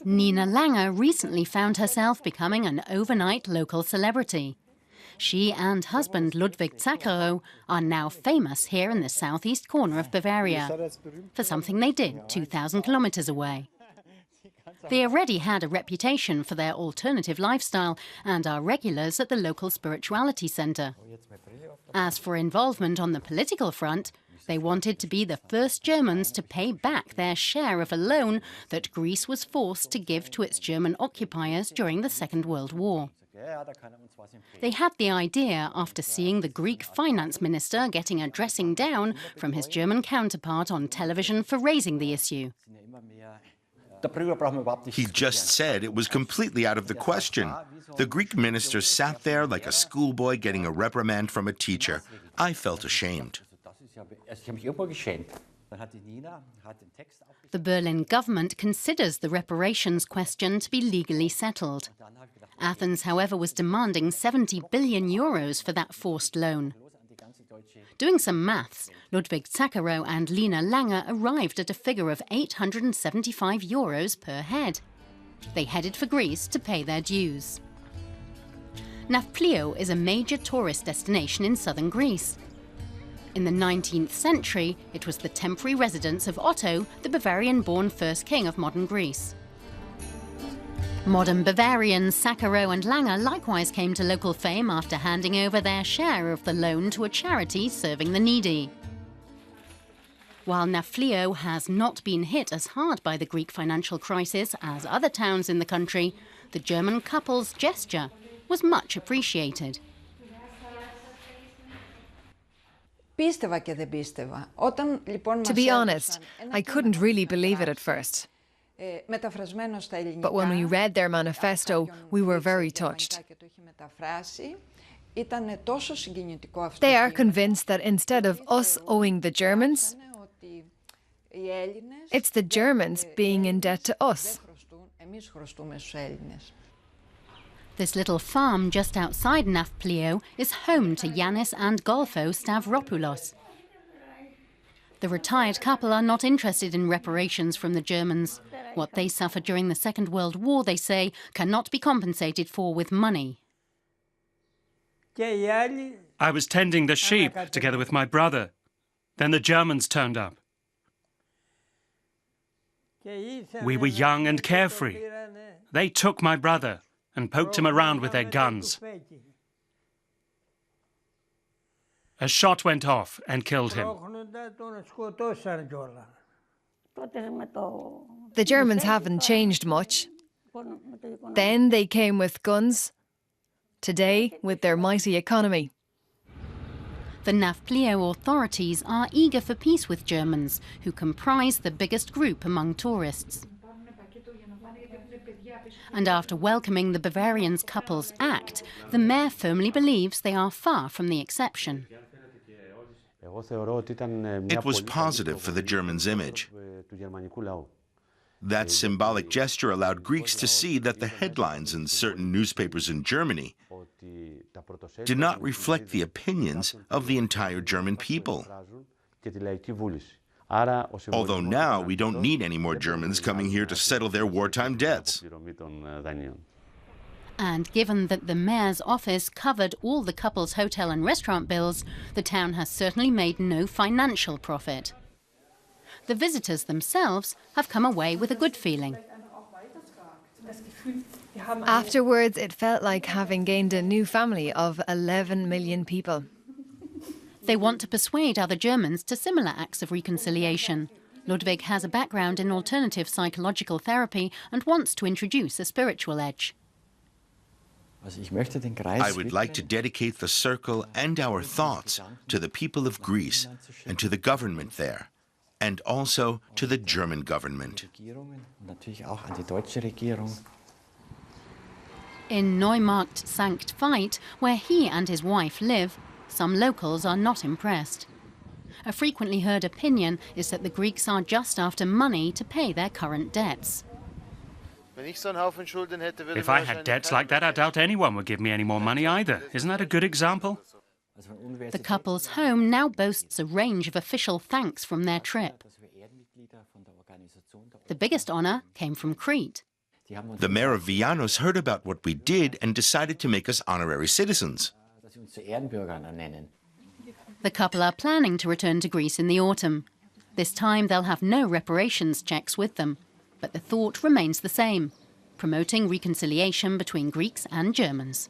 Nina Lange recently found herself becoming an overnight local celebrity. She and husband Ludwig Zackerow are now famous here in the southeast corner of Bavaria for something they did 2,000 kilometers away. They already had a reputation for their alternative lifestyle and are regulars at the local spirituality centre. As for involvement on the political front, they wanted to be the first Germans to pay back their share of a loan that Greece was forced to give to its German occupiers during the Second World War. They had the idea after seeing the Greek finance minister getting a dressing down from his German counterpart on television for raising the issue. He just said it was completely out of the question. The Greek minister sat there like a schoolboy getting a reprimand from a teacher. I felt ashamed. The Berlin government considers the reparations question to be legally settled. Athens, however, was demanding 70 billion euros for that forced loan. Doing some maths, Ludwig Zackerow and Lina Lange arrived at a figure of 875 euros per head. They headed for Greece to pay their dues. Nafplio is a major tourist destination in southern Greece. In the 19th century, it was the temporary residence of Otto, the Bavarian-born first king of modern Greece. Modern Bavarians Zackerow and Lange likewise came to local fame after handing over their share of the loan to a charity serving the needy. While Nafplio has not been hit as hard by the Greek financial crisis as other towns in the country, the German couple's gesture was much appreciated. To be honest, I couldn't really believe it at first. But when we read their manifesto, we were very touched. They are convinced that instead of us owing the Germans, it's the Germans being in debt to us. This little farm just outside Nafplio is home to Yanis and Golfo Stavropoulos. The retired couple are not interested in reparations from the Germans. What they suffered during the Second World War, they say, cannot be compensated for with money. I was tending the sheep together with my brother. Then the Germans turned up. We were young and carefree. They took my brother and poked him around with their guns. A shot went off and killed him. The Germans haven't changed much. Then they came with guns. Today, with their mighty economy. The Nafplio authorities are eager for peace with Germans, who comprise the biggest group among tourists. And after welcoming the Bavarians couple's act, the mayor firmly believes they are far from the exception. It was positive for the Germans' image. That symbolic gesture allowed Greeks to see that the headlines in certain newspapers in Germany did not reflect the opinions of the entire German people. Although now we don't need any more Germans coming here to settle their wartime debts. And given that the mayor's office covered all the couple's hotel and restaurant bills, the town has certainly made no financial profit. The visitors themselves have come away with a good feeling. Afterwards, it felt like having gained a new family of 11 million people. They want to persuade other Germans to similar acts of reconciliation. Ludwig has a background in alternative psychological therapy and wants to introduce a spiritual edge. I would like to dedicate the circle and our thoughts to the people of Greece and to the government there, and also to the German government. In Neumarkt Sankt Veit, where he and his wife live, some locals are not impressed. A frequently heard opinion is that the Greeks are just after money to pay their current debts. If I had debts like that, I doubt anyone would give me any more money either. Isn't that a good example? The couple's home now boasts a range of official thanks from their trip. The biggest honour came from Crete. The mayor of Vianos heard about what we did and decided to make us honorary citizens. The couple are planning to return to Greece in the autumn. This time they'll have no reparations checks with them, but the thought remains the same, promoting reconciliation between Greeks and Germans.